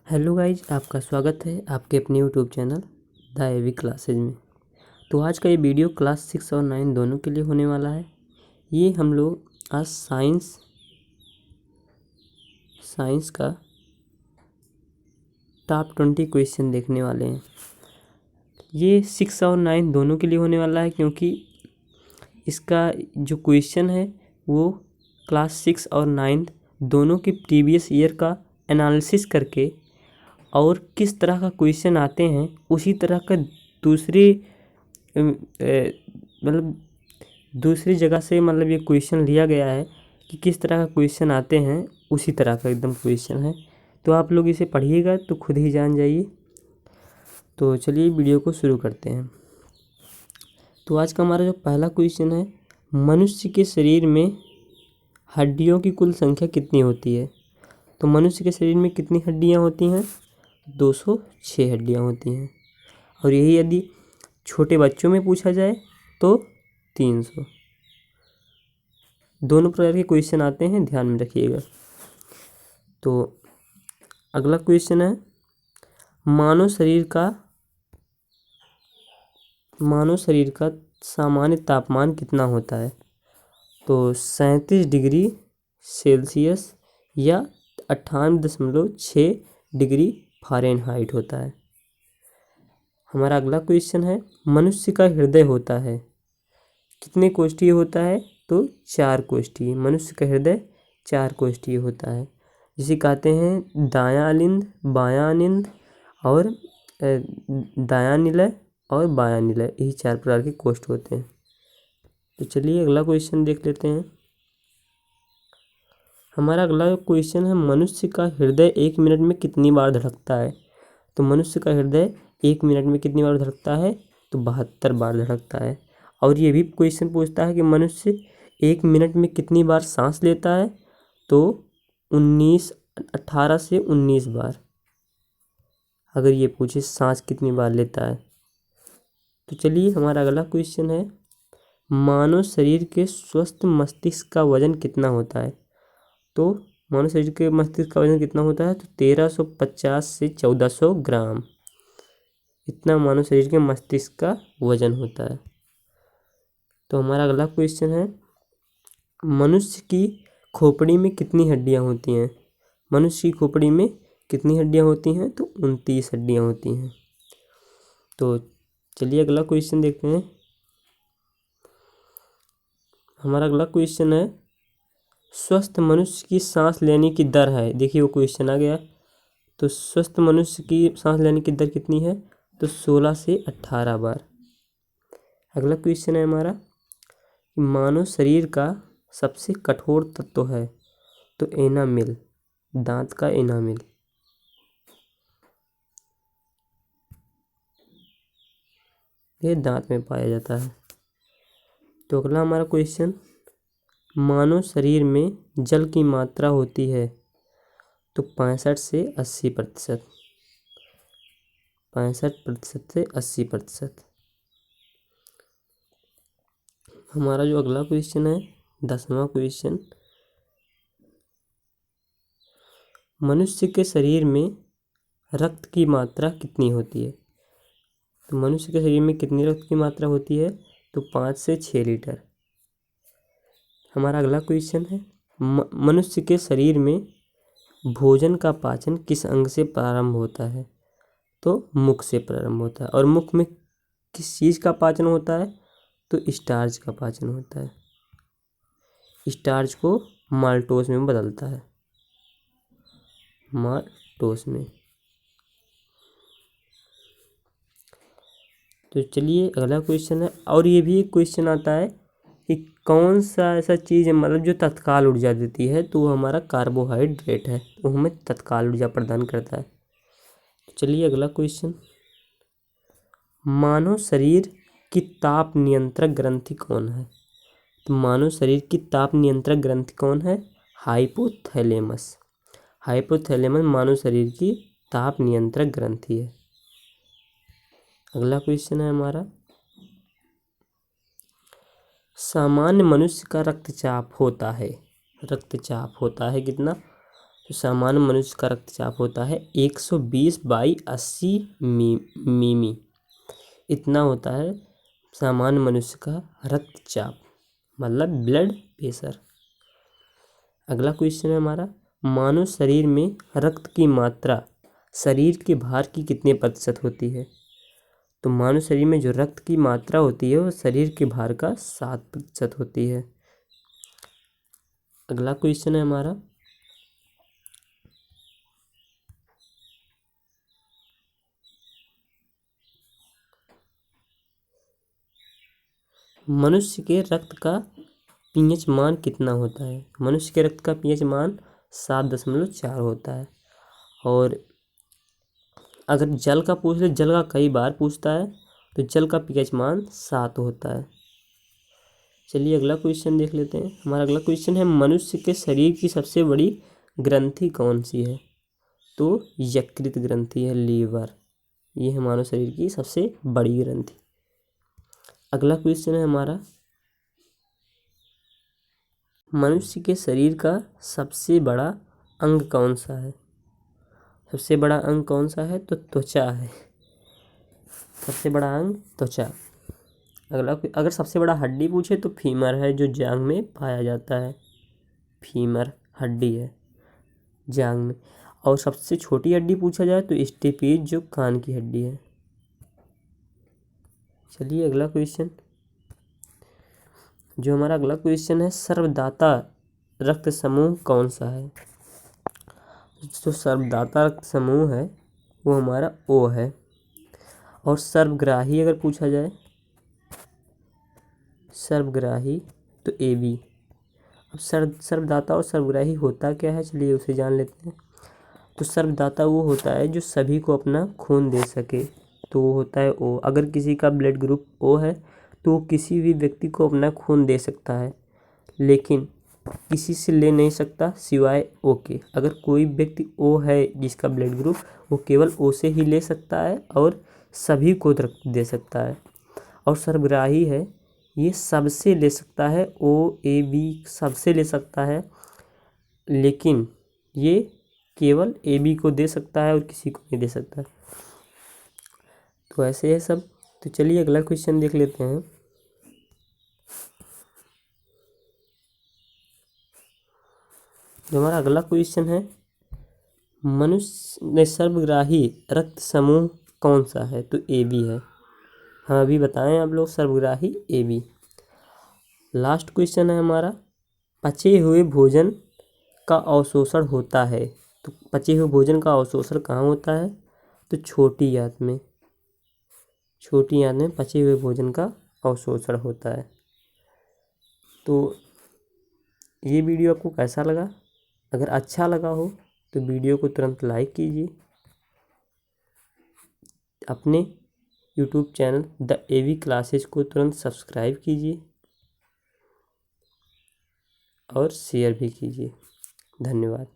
Hello guys, आपका स्वागत है आपके अपने YouTube channel the AV classes में। तो आज का ये वीडियो क्लास 6 और 9 दोनों के लिए होने वाला है। ये हम लोग आज साइंस का टॉप 20 क्वेश्चन देखने वाले हैं। ये 6 और 9 दोनों के लिए होने वाला है, क्योंकि इसका जो क्वेश्चन है वो क्लास 6 और 9 दोनों के प्रीवियस ईयर का एनालिसिस करके और किस तरह का क्वेश्चन आते हैं उसी तरह का दूसरी जगह से ये क्वेश्चन लिया गया है कि किस तरह का क्वेश्चन आते हैं उसी तरह का एकदम क्वेश्चन है। तो आप लोग इसे पढ़िएगा तो खुद ही जान जाइए। तो चलिए वीडियो को शुरू करते हैं। तो आज का हमारा जो पहला क्वेश्चन है, मनुष्य के शरीर में हड्डियों की कुल संख्या कितनी होती है। तो मनुष्य के शरीर में कितनी हड्डियां होती हैं? 206 हड्डियां होती हैं। और यही यदि छोटे बच्चों में पूछा जाए तो 300। दोनों प्रकार के क्वेश्चन आते हैं, ध्यान में रखिएगा। तो अगला क्वेश्चन है, मानव शरीर का सामान्य तापमान कितना होता है। तो 37 डिग्री सेल्सियस या 98.6 डिग्री फ़ारेनहाइट होता है। हमारा अगला क्वेश्चन है, मनुष्य का हृदय होता है कितने कोष्ठीय होता है। तो 4 कोष्ठीय। मनुष्य का हृदय 4 कोष्ठीय होता है, जिसे कहते हैं दायां अलिंद, बायां अलिंद और दायां निलय और बायां निलय। यही 4 प्रकार के कोष्ठ होते हैं। तो चलिए अगला क्वेश्चन देख लेते हैं। हमारा अगला क्वेश्चन है, मनुष्य का हृदय 1 मिनट में कितनी बार धड़कता है। तो मनुष्य का हृदय 1 मिनट में कितनी बार धड़कता है। तो 72 बार धड़कता है। और ये भी क्वेश्चन पूछता है कि मनुष्य 1 मिनट में कितनी बार सांस लेता है। तो 18 से 19 बार। अगर ये पूछे सांस कितनी बार लेता है। तो चलिए हमारा अगला क्वेश्चन है, मानव शरीर के स्वस्थ मस्तिष्क का वजन कितना होता है। तो मानव शरीर के मस्तिष्क का वजन कितना होता है। तो 1350 से 1400 ग्राम। इतना मानव शरीर के मस्तिष्क का वजन होता है। तो हमारा अगला क्वेश्चन है, मनुष्य की खोपड़ी में कितनी हड्डियां होती हैं। मनुष्य की खोपड़ी में कितनी हड्डियां होती हैं। तो 29 हड्डियां होती हैं। तो चलिए अगला क्वेश्चन देखते हैं। हमारा अगला क्वेश्चन है, स्वस्थ मनुष्य की सांस लेने की दर है। देखिए वो क्वेश्चन आ गया। तो स्वस्थ मनुष्य की सांस लेने की दर कितनी है। तो 16 से 18 बार। अगला क्वेश्चन है हमारा, मानव शरीर का सबसे कठोर तत्व है। तो एनामिल, दांत का एनामिल। ये दांत में पाया जाता है। तो अगला हमारा क्वेश्चन, मानव शरीर में जल की मात्रा होती है। तो 65 से 80%। 65% से 80%। हमारा जो अगला क्वेश्चन है, 10वां क्वेश्चन, मनुष्य के शरीर में रक्त की मात्रा कितनी होती है। तो मनुष्य के शरीर में कितनी रक्त की मात्रा होती है। तो 5 से 6 लीटर। हमारा अगला क्वेश्चन है, मनुष्य के शरीर में भोजन का पाचन किस अंग से प्रारंभ होता है। तो मुख से प्रारंभ होता है। और मुख में किस चीज़ का पाचन होता है। तो स्टार्च का पाचन होता है। स्टार्च को माल्टोस में बदलता है, माल्टोस में। तो चलिए अगला क्वेश्चन है, और ये भी एक क्वेश्चन आता है कि कौन सा ऐसा चीज़ है जो तत्काल ऊर्जा देती है। तो वो हमारा कार्बोहाइड्रेट है। वो हमें तत्काल ऊर्जा प्रदान करता है। तो चलिए अगला क्वेश्चन, मानव शरीर की ताप नियंत्रक ग्रंथि कौन है। तो मानव शरीर की ताप नियंत्रक ग्रंथि कौन है। हाइपोथैलेमस। हाइपोथैलेमस मानव शरीर की ताप नियंत्रक ग्रंथि है। अगला क्वेश्चन है हमारा, सामान्य मनुष्य का रक्तचाप होता है कितना। तो सामान्य मनुष्य का रक्तचाप होता है 120/80 मिमी। इतना होता है सामान्य मनुष्य का रक्तचाप, मतलब ब्लड प्रेशर। अगला क्वेश्चन है हमारा, मानव शरीर में रक्त की मात्रा शरीर के भार की कितने प्रतिशत होती है? तो मानव शरीर में जो रक्त की मात्रा होती है वो शरीर के भार का 7% होती है। अगला क्वेश्चन है हमारा, मनुष्य के रक्त का पीएच मान कितना होता है? मनुष्य के रक्त का पीएच मान 7.4 होता है। और अगर जल का पूछ ले, जल का कई बार पूछता है, तो जल का पीएच मान 7 होता है। चलिए अगला क्वेश्चन देख लेते हैं। हमारा अगला क्वेश्चन है, मनुष्य के शरीर की सबसे बड़ी ग्रंथि कौन सी है? तो यकृत ग्रंथि है, लीवर। ये है मानव शरीर की सबसे बड़ी ग्रंथि। अगला क्वेश्चन है हमारा, मनुष्य के शरीर का सबसे बड़ा अंग कौन सा है? सबसे बड़ा अंग कौन सा है? तो त्वचा है। सबसे बड़ा अंग त्वचा। अगला, अगर सबसे बड़ा हड्डी पूछे तो फीमर है, जो जांघ में पाया जाता है। फीमर हड्डी है जांघ में। और सबसे छोटी हड्डी पूछा जाए तो स्टेपीज, जो कान की हड्डी है। चलिए अगला क्वेश्चन, जो हमारा अगला क्वेश्चन है, सर्वदाता रक्त समूह कौन सा है? जो सर्वदाता रक्त समूह है वो हमारा ओ है। और सर्वग्राही अगर पूछा जाए, सर्वग्राही, तो ए बी। अब सर्वदाता और सर्वग्राही होता क्या है, चलिए उसे जान लेते हैं। तो सर्वदाता वो होता है जो सभी को अपना खून दे सके, तो वो होता है ओ। अगर किसी का ब्लड ग्रुप ओ है तो वो किसी भी व्यक्ति को अपना खून दे सकता है, लेकिन किसी से ले नहीं सकता सिवाय ओ के। अगर कोई व्यक्ति ओ है जिसका ब्लड ग्रुप, वो केवल ओ से ही ले सकता है और सभी को रक्त दे सकता है। और सर्वग्राही है, ये सबसे ले सकता है, ओ ए बी सबसे ले सकता है, लेकिन ये केवल ए बी को दे सकता है और किसी को नहीं दे सकता। तो ऐसे है सब। तो चलिए अगला क्वेश्चन देख लेते हैं। जो हमारा अगला क्वेश्चन है, मनुष्य में सर्वग्राही रक्त समूह कौन सा है? तो ए बी है। हाँ अभी बताएं आप लोग, सर्वग्राही ए बी। लास्ट क्वेश्चन है हमारा, पचे हुए भोजन का अवशोषण होता है। तो पचे हुए भोजन का अवशोषण कहाँ होता है? तो छोटी आंत में। छोटी आंत में पचे हुए भोजन का अवशोषण होता है। तो ये वीडियो आपको कैसा लगा? अगर अच्छा लगा हो तो वीडियो को तुरंत लाइक कीजिए। अपने YouTube channel the AV classes को तुरंत सब्सक्राइब कीजिए और शेयर भी कीजिए। धन्यवाद।